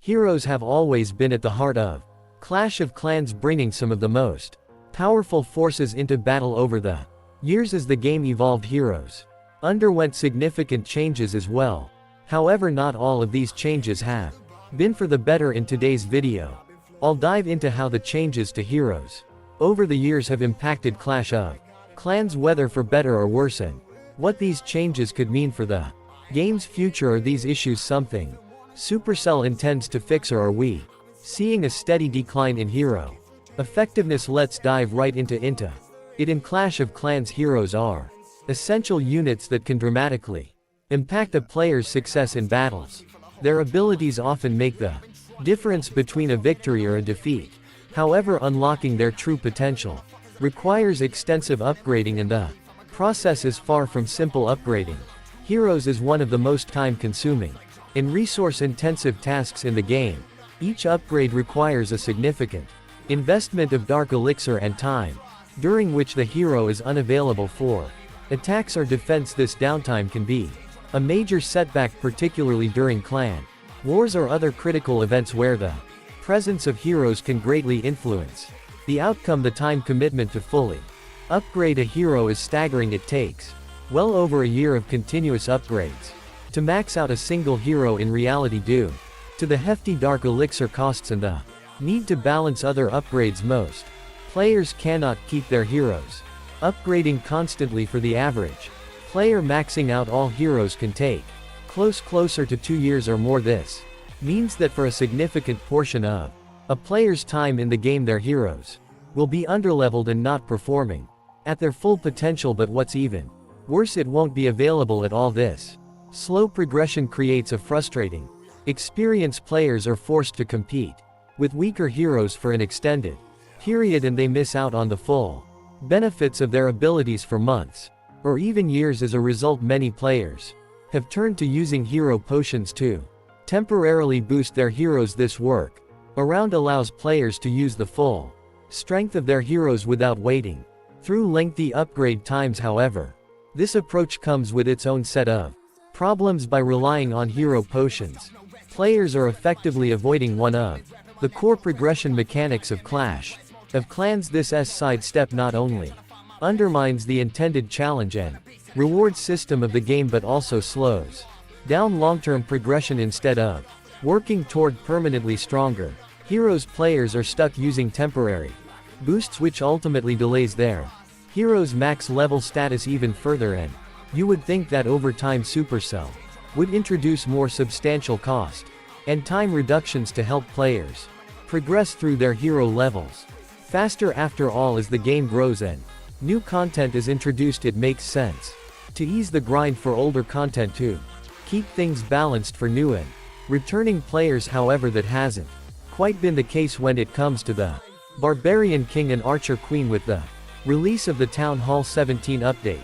Heroes have always been at the heart of Clash of Clans, bringing some of the most powerful forces into battle over the years. As the game evolved, heroes underwent significant changes as well. However, not all of these changes have been for the better. In today's video, I'll dive into how the changes to heroes over the years have impacted Clash of Clans, whether for better or worse, and what these changes could mean for the game's future. Are these issues something Supercell intends to fix, or are we seeing a steady decline in hero effectiveness? Let's dive right into it. In Clash of Clans, heroes are essential units that can dramatically impact a player's success in battles. Their abilities often make the difference between a victory or a defeat. However, unlocking their true potential requires extensive upgrading, and the process is far from simple. Upgrading heroes is one of the most time-consuming and resource-intensive tasks in the game. Each upgrade requires a significant investment of dark elixir and time, during which the hero is unavailable for attacks or defense. This downtime can be a major setback, particularly during clan wars or other critical events where the presence of heroes can greatly influence the outcome. The time commitment to fully upgrade a hero is staggering. It takes well over a year of continuous upgrades to max out a single hero. In reality, due to the hefty dark elixir costs and the need to balance other upgrades, most players cannot keep their heroes upgrading constantly. For the average player, maxing out all heroes can take closer to 2 years or more. This means that for a significant portion of a player's time in the game, their heroes will be underleveled and not performing at their full potential. But what's even worse, it won't be available at all. This slow progression creates a frustrating experience. Players are forced to compete with weaker heroes for an extended period, and they miss out on the full benefits of their abilities for months or even years. As a result, many players have turned to using hero potions to temporarily boost their heroes. This work around allows players to use the full strength of their heroes without waiting through lengthy upgrade times. However, this approach comes with its own set of problems. By relying on hero potions, players are effectively avoiding one of the core progression mechanics of Clash of Clans. This sidestep not only undermines the intended challenge and reward system of the game, but also slows down long-term progression. Instead of working toward permanently stronger heroes, players are stuck using temporary boosts, which ultimately delays their heroes' max level status even further. And you would think that over time Supercell would introduce more substantial cost and time reductions to help players progress through their hero levels faster. After all, as the game grows and new content is introduced, it makes sense to ease the grind for older content to keep things balanced for new and returning players. However, that hasn't quite been the case when it comes to the Barbarian King and Archer Queen. With the release of the Town Hall 17 update,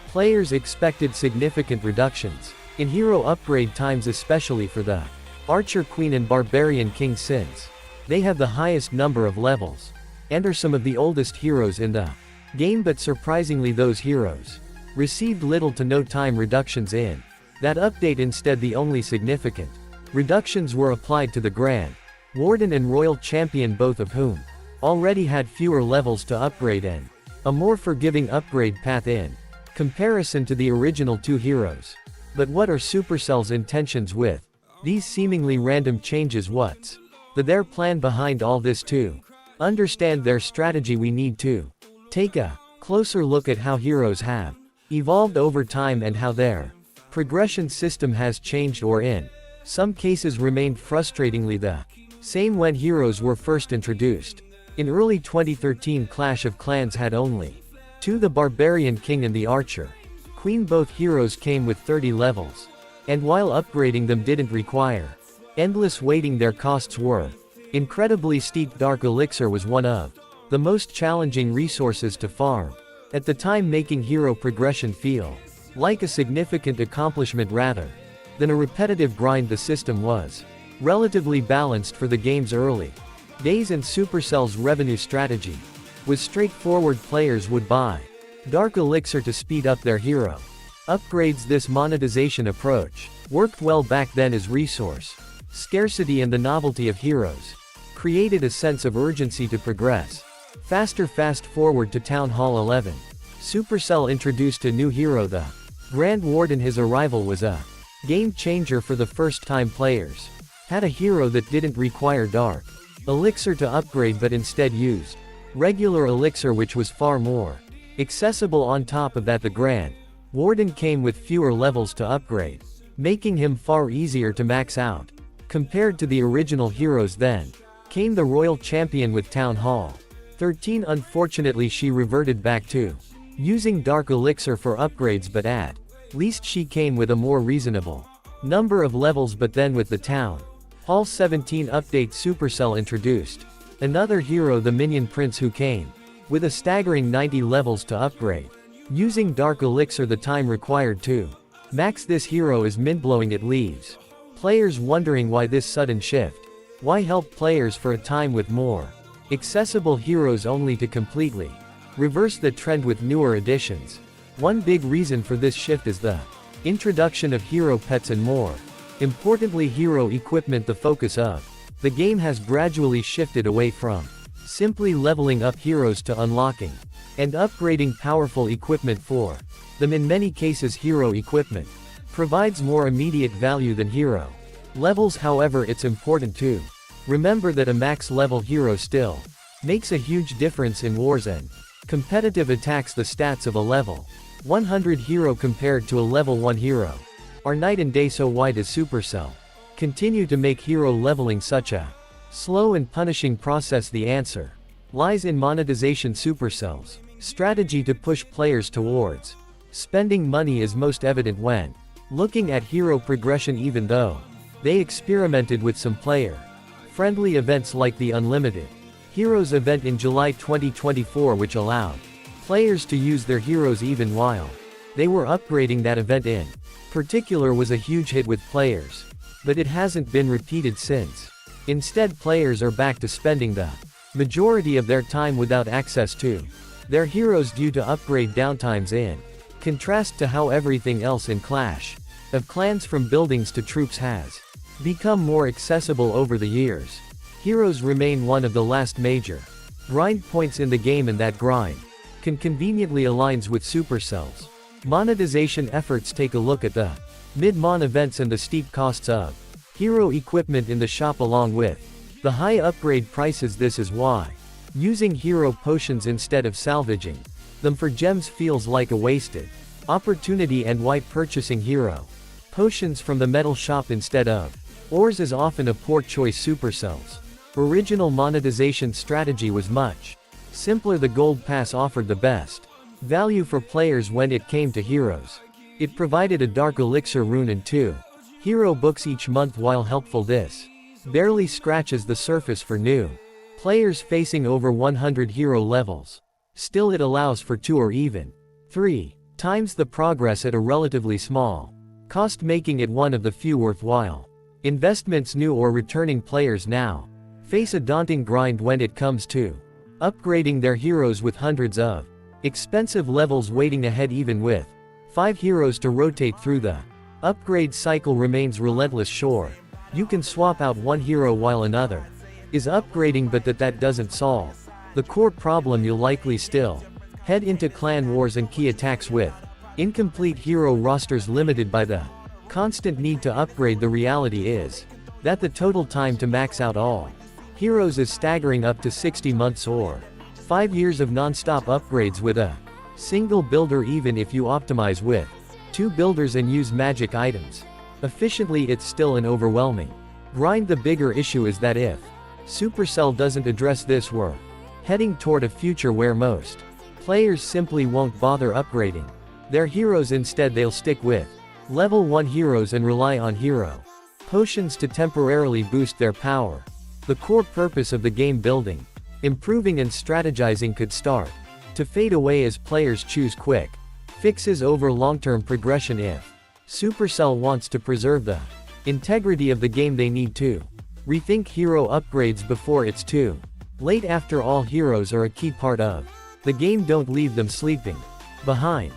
players expected significant reductions in hero upgrade times, especially for the Archer Queen and Barbarian King, since they have the highest number of levels and are some of the oldest heroes in the game. But surprisingly, those heroes received little to no time reductions in that update. Instead, the only significant reductions were applied to the Grand Warden and Royal Champion, both of whom already had fewer levels to upgrade and a more forgiving upgrade path in comparison to the original two heroes. But what are Supercell's intentions with these seemingly random changes? What's their plan behind all this? To understand their strategy, we need to take a closer look at how heroes have evolved over time and how their progression system has changed, or in some cases remained frustratingly the same when heroes were first introduced. In early 2013, Clash of Clans had only two: the Barbarian King and the Archer Queen. Both heroes came with 30 levels, and while upgrading them didn't require endless waiting, their costs were incredibly steep. Dark elixir was one of the most challenging resources to farm at the time, making hero progression feel like a significant accomplishment rather than a repetitive grind. The system was relatively balanced for the game's early days, and Supercell's revenue strategy was straightforward. Players would buy dark elixir to speed up their hero upgrades. This monetization approach worked well back then, as resource Scarcity and the novelty of heroes created a sense of urgency to progress. Fast forward to Town Hall 11. Supercell introduced a new hero, the Grand Warden. His arrival was a game changer for the first-time players. Had a hero that didn't require Dark Elixir to upgrade but instead used regular Elixir, which was far more accessible. On top of that, the Grand Warden came with fewer levels to upgrade, making him far easier to max out. Compared to the original heroes, then came the Royal Champion with Town Hall 13. Unfortunately, she reverted back to using Dark Elixir for upgrades, but at least she came with a more reasonable number of levels. But then with the Town Hall 17 update, Supercell introduced another hero, the Minion Prince, who came with a staggering 90 levels to upgrade. Using Dark Elixir, the time required to max this hero is mind-blowing. It leaves players wondering why this sudden shift. Why help players for a time with more accessible heroes only to completely reverse the trend with newer additions? One big reason for this shift is the introduction of hero pets and more importantly, hero equipment. The focus of the game has gradually shifted away from simply leveling up heroes to unlocking and upgrading powerful equipment for them. In many cases, hero equipment provides more immediate value than hero levels. However, it's important to remember that a max level hero still makes a huge difference in wars and competitive attacks. The stats of a level 100 hero compared to a level 1 hero are night and day. So why does Supercell continue to make hero leveling such a slow and punishing process? The answer lies in monetization. Supercell's strategy to push players towards spending money is most evident when looking at hero progression. Even though they experimented with some player-friendly events like the Unlimited Heroes event in July 2024, which allowed players to use their heroes even while they were upgrading, that event in particular was a huge hit with players, but it hasn't been repeated since. Instead, players are back to spending the majority of their time without access to their heroes due to upgrade downtimes, in contrast to how everything else in Clash of Clans, from buildings to troops, has become more accessible over the years. Heroes remain one of the last major grind points in the game, and that grind conveniently aligns with Supercell's monetization efforts. Take a look at the mid-mon events and the steep costs of hero equipment in the shop, along with the high upgrade prices. This is why using hero potions instead of salvaging them for gems feels like a wasted opportunity, and why purchasing hero potions from the metal shop instead of ores is often a poor choice. Supercell's original monetization strategy was much simpler. The Gold Pass offered the best value for players when it came to heroes. It provided a Dark Elixir rune and 2 hero books each month. While helpful, this barely scratches the surface for new players facing over 100 hero levels. Still, it allows for 2 or even 3 times the progress at a relatively small cost, making it one of the few worthwhile investments. New or returning players now face a daunting grind when it comes to upgrading their heroes, with hundreds of expensive levels waiting ahead. Even with 5 heroes to rotate through, the upgrade cycle remains relentless. Sure, you can swap out one hero while another is upgrading, but that doesn't solve the core problem. You'll likely still head into clan wars and key attacks with incomplete hero rosters limited by the constant need to upgrade. The reality is that the total time to max out all heroes is staggering up to 60 months or 5 years of non-stop upgrades with a single builder. Even if you optimize with 2 builders and use magic items efficiently, it's still an overwhelming grind. The bigger issue is that if Supercell doesn't address this, we're heading toward a future where most players simply won't bother upgrading their heroes. Instead, they'll stick with level 1 heroes and rely on hero potions to temporarily boost their power. The core purpose of the game, building, improving and strategizing, could start to fade away as players choose quick fixes over long-term progression. If Supercell wants to preserve the integrity of the game, they need to rethink hero upgrades before it's too late. After all, heroes are a key part of the game. Don't leave them sleeping behind.